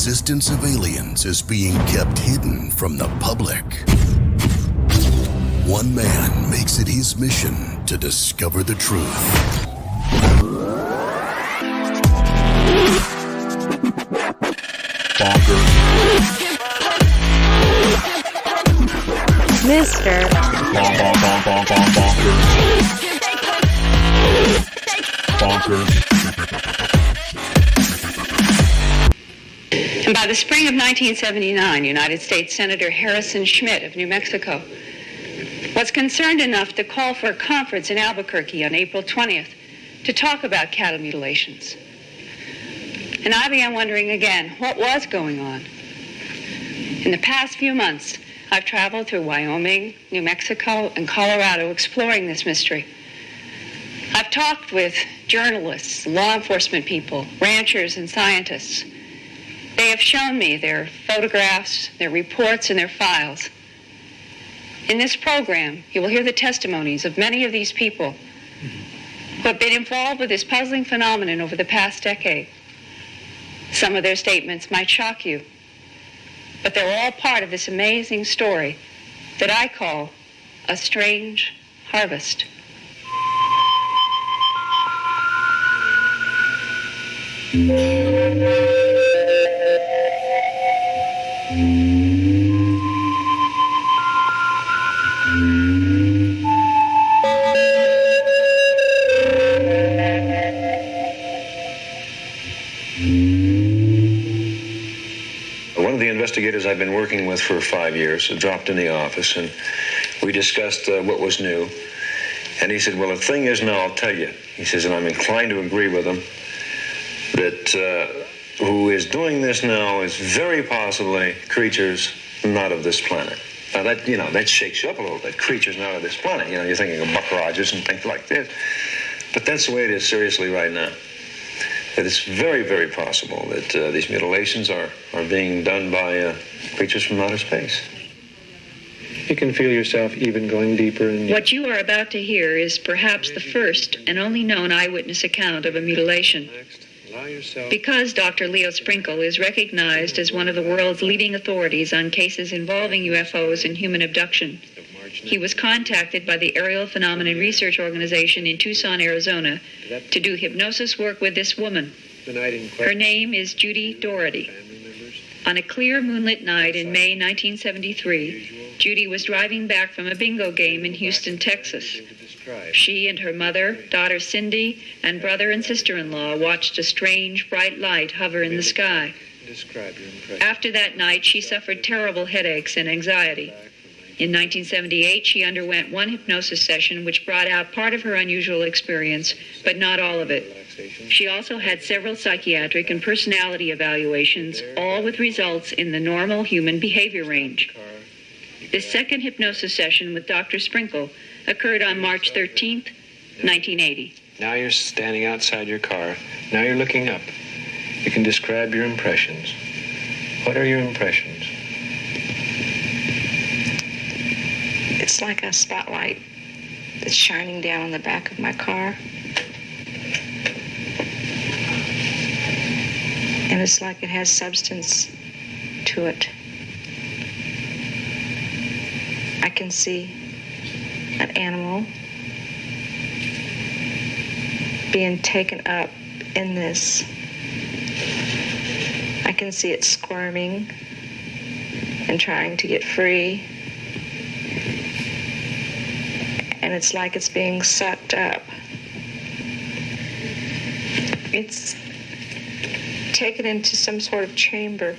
existence of aliens is being kept hidden from the public. One man makes it his mission to discover the truth. Mr. And by the spring of 1979, United States Senator Harrison Schmitt of New Mexico was concerned enough to call for a conference in Albuquerque on April 20th to talk about cattle mutilations. And I began wondering again, what was going on? In the past few months, I've traveled through Wyoming, New Mexico, and Colorado exploring this mystery. I've talked with journalists, law enforcement people, ranchers, and scientists. They have shown me their photographs, their reports, and their files. In this program, you will hear the testimonies of many of these people who have been involved with this puzzling phenomenon over the past decade. Some of their statements might shock you, but they're all part of this amazing story that I call a strange harvest. One of the investigators I've been working with for 5 years dropped in the office, and we discussed what was new. And he said, well, the thing is now, I'll tell you. He says, and I'm inclined to agree with him, that who is doing this now is very possibly creatures not of this planet. Now, that shakes you up a little bit. Creatures not of this planet. You know, you're thinking of Buck Rogers and things like this. But that's the way it is seriously right now. That it's very, very possible that these mutilations are being done by creatures from outer space. You can feel yourself even going deeper in... What you are about to hear is perhaps the first and only known eyewitness account of a mutilation. Because Dr. Leo Sprinkle is recognized as one of the world's leading authorities on cases involving UFOs and human abduction, he was contacted by the Aerial Phenomenon Research Organization in Tucson, Arizona, to do hypnosis work with this woman. Her name is Judy Doherty. On a clear moonlit night in May 1973, Judy was driving back from a bingo game in Houston, Texas. She and her mother, daughter Cindy, and brother and sister-in-law watched a strange, bright light hover in the sky. After that night, she suffered terrible headaches and anxiety. In 1978, she underwent one hypnosis session which brought out part of her unusual experience, but not all of it. She also had several psychiatric and personality evaluations, all with results in the normal human behavior range. This second hypnosis session with Dr. Sprinkle occurred on March 13th, 1980. Now you're standing outside your car. Now you're looking up. You can describe your impressions. What are your impressions? It's like a spotlight that's shining down on the back of my car. And it's like it has substance to it. I can see an animal being taken up in this. I can see it squirming and trying to get free. And it's like it's being sucked up. It's taken into some sort of chamber.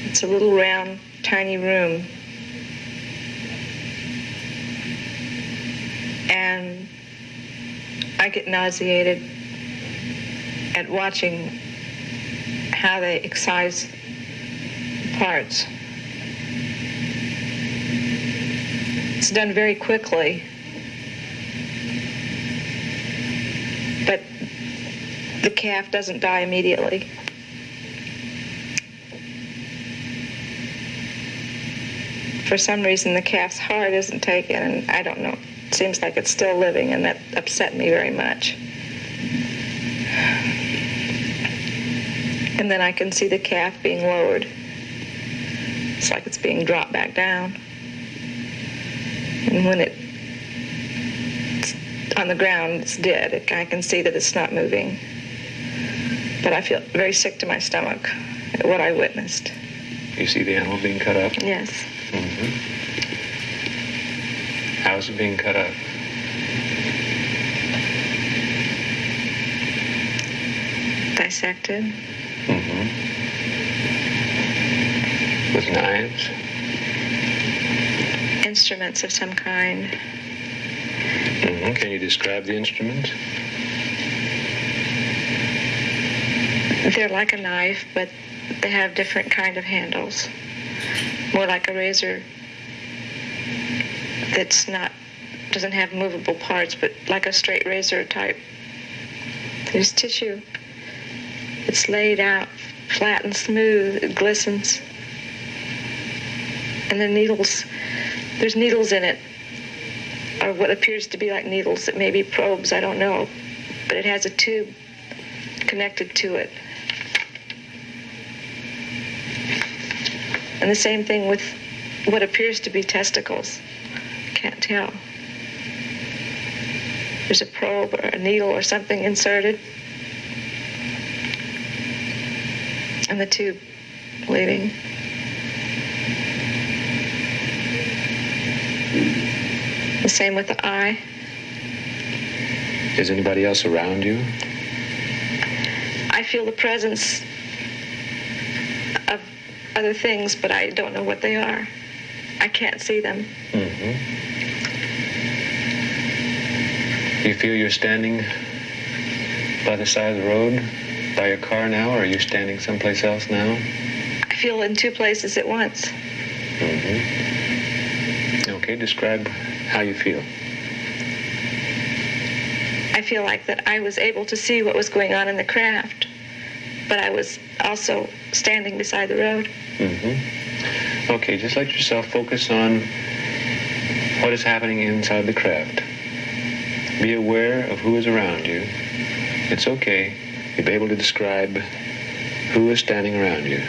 It's a little round, tiny room. And I get nauseated at watching how they excise parts. It's done very quickly, but the calf doesn't die immediately. For some reason, the calf's heart isn't taken, and I don't know. It seems like it's still living, and that upset me very much. And then I can see the calf being lowered. It's like it's being dropped back down. And when it's on the ground, it's dead. I can see that it's not moving. But I feel very sick to my stomach at what I witnessed. You see the animal being cut up? Yes. Mm-hmm. How is it being cut up? Dissected. Mm-hmm. With knives? Instruments of some kind. Mm-hmm. Can you describe the instruments? They're like a knife, but they have different kind of handles. More like a razor that's doesn't have movable parts, but like a straight razor type. There's tissue. It's laid out flat and smooth. It glistens. And the needles, there's needles in it, or what appears to be like needles that may be probes, I don't know. But it has a tube connected to it. And the same thing with what appears to be testicles. Can't tell. There's a probe or a needle or something inserted. And the tube bleeding. The same with the eye. Is anybody else around you? I feel the presence of other things, but I don't know what they are. I can't see them. Mm-hmm. You feel you're standing by the side of the road, by your car now, or are you standing someplace else now? I feel in two places at once. Mm-hmm. Okay, describe how you feel. I feel like that I was able to see what was going on in the craft, but I was also standing beside the road. Mm-hmm. Okay, just let yourself focus on what is happening inside the craft. Be aware of who is around you. It's okay. You'll be able to describe who is standing around you.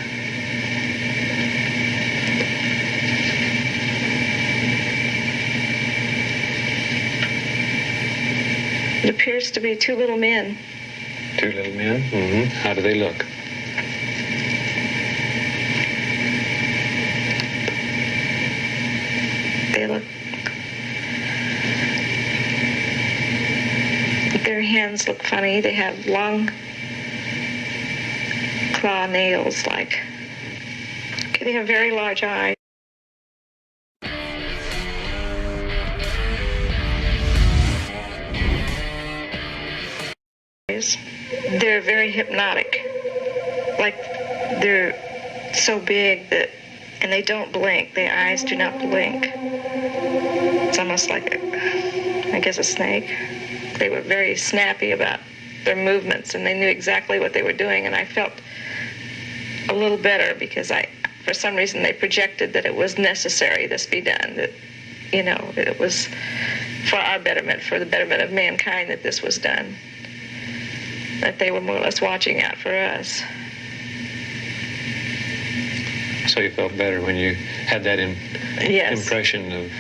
It appears to be two little men. Two little men? Mm-hmm. How do they look? They look... Their hands look funny. They have long claw nails, like... Okay, they have very large eyes. They're very hypnotic. Like, they're so big that... And they don't blink. Their eyes do not blink. It's almost like, I guess, a snake. They were very snappy about their movements, and they knew exactly what they were doing, and I felt a little better because for some reason, they projected that it was necessary this be done, that, it was for our betterment, for the betterment of mankind that this was done, that they were more or less watching out for us. So you felt better when you had that Yes. impression of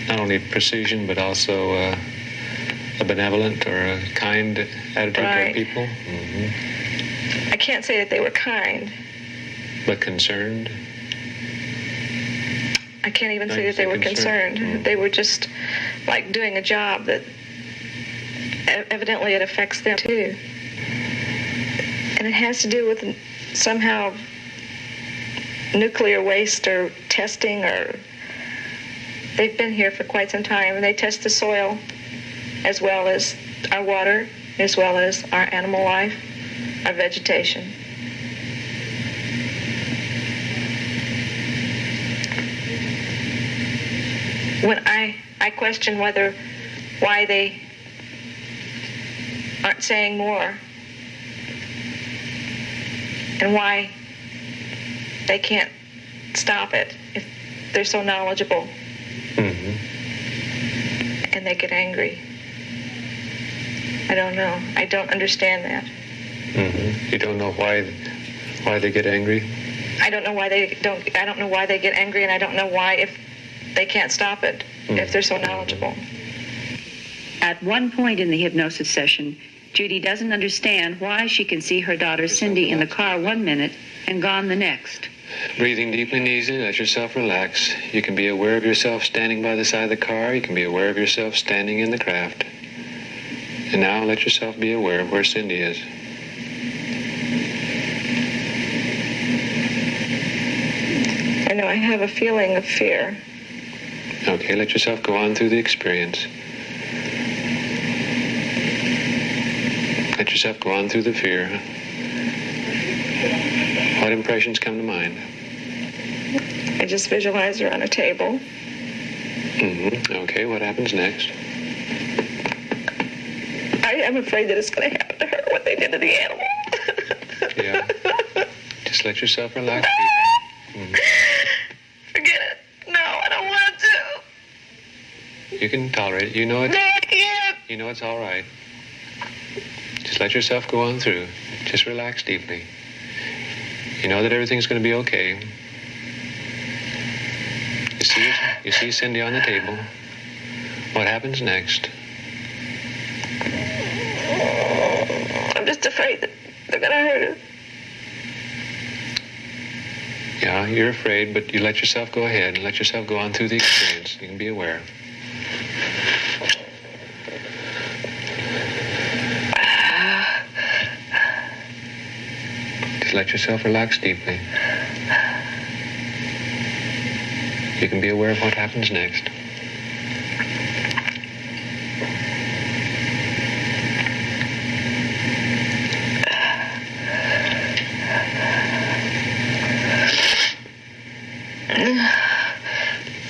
not only precision, but also a benevolent or a kind attitude Right. toward people? Mm-hmm. I can't say that they were kind. But concerned? I can't even No, say you that they say were concerned. concerned. They were just like doing a job that evidently it affects them too. And it has to do with somehow nuclear waste or testing, or they've been here for quite some time, and they test the soil as well as our water, as well as our animal life, our vegetation. When I question why they aren't saying more, and why they can't stop it if they're so knowledgeable. Mm-hmm. And they get angry. I don't know. I don't understand that. Mm-hmm. You don't know why Why they get angry? I don't know why they get angry, and I don't know why if they can't stop it, if they're so knowledgeable. At one point in the hypnosis session, Judy doesn't understand why she can see her daughter Cindy in the car 1 minute and gone the next. Breathing deeply and easily, let yourself relax. You can be aware of yourself standing by the side of the car. You can be aware of yourself standing in the craft. And now let yourself be aware of where Cindy is. I know I have a feeling of fear. Okay, let yourself go on through the experience. Let yourself go on through the fear. What impressions come to mind? I just visualize her on a table. Okay, what happens next? I am afraid that it's going to happen to her what they did to the animal. Yeah. Just let yourself relax. Forget it. No, I don't want to. You can tolerate it. You know it. No, I can't. You know it's all right. Just let yourself go on through. Just relax deeply. You know that everything's going to be okay. You see Cindy on the table. What happens next? I'm just afraid that they're going to hurt her. Yeah, you're afraid, but you let yourself go ahead and let yourself go on through the experience. You can be aware. Just let yourself relax deeply. You can be aware of what happens next.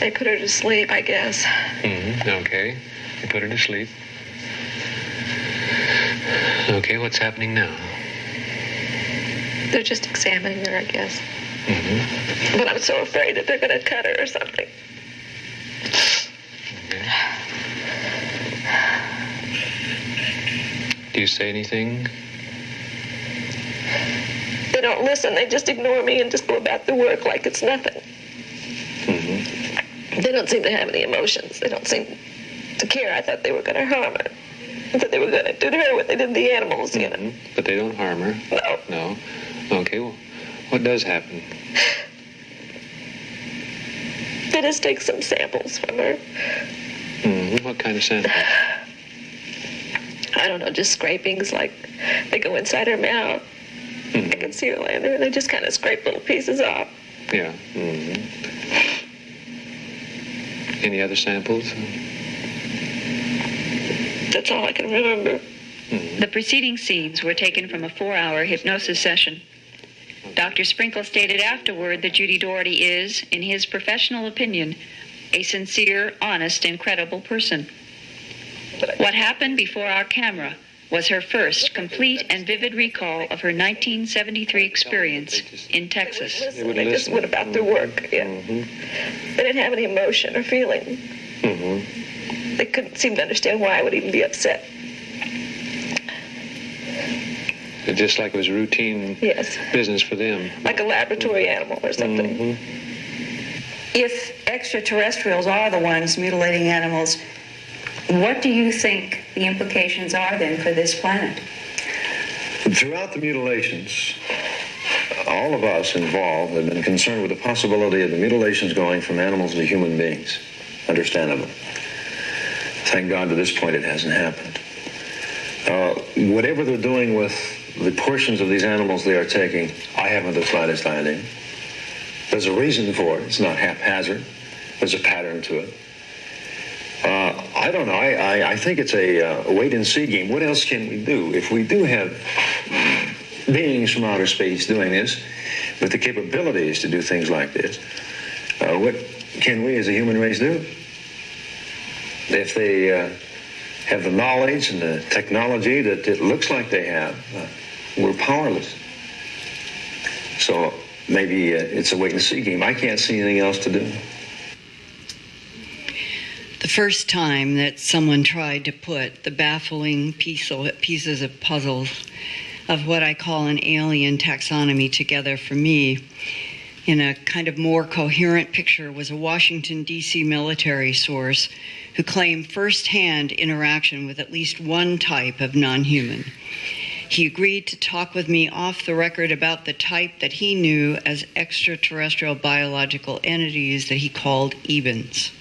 They put her to sleep, I guess. Okay. You put her to sleep. Okay, what's happening now? They're just examining her, I guess. But I'm so afraid that they're going to cut her or something. Okay. Do you say anything? They don't listen. They just ignore me and just go about their work like it's nothing. They don't seem to have any emotions. They don't seem to care. I thought they were going to harm her. I thought they were going to do to her what they did to the animals, you know. But they don't harm her? No. No? Okay, well, what does happen? They just take some samples from her. What kind of samples? I don't know, just scrapings, like they go inside her mouth. I can see her laying there, and they just kind of scrape little pieces off. Yeah. Any other samples? That's all I can remember. The preceding scenes were taken from a 4-hour hypnosis session. Dr. Sprinkle stated afterward that Judy Doherty is, in his professional opinion, a sincere, honest, and credible person. What happened before our camera was her first complete and vivid recall of her 1973 experience in Texas. They just went about their work. Yeah. They didn't have any emotion or feeling. They couldn't seem to understand why I would even be upset. Just like it was routine business for them. Like a laboratory animal or something. If extraterrestrials are the ones mutilating animals, what do you think the implications are then for this planet? Throughout the mutilations, all of us involved have been concerned with the possibility of the mutilations going from animals to human beings. Understandable. Thank God to this point it hasn't happened. Whatever they're doing with the portions of these animals they are taking, I haven't the slightest idea. There's a reason for it. It's not haphazard. There's a pattern to it. I don't know. I think it's a wait-and-see game. What else can we do? If we do have beings from outer space doing this, with the capabilities to do things like this, what can we as a human race do? If they have the knowledge and the technology that it looks like they have, we're powerless. So maybe it's a wait-and-see game. I can't see anything else to do. The first time that someone tried to put the baffling pieces of puzzles of what I call an alien taxonomy together for me in a kind of more coherent picture was a Washington, D.C. military source who claimed firsthand interaction with at least one type of non-human. He agreed to talk with me off the record about the type that he knew as extraterrestrial biological entities that he called EBENs.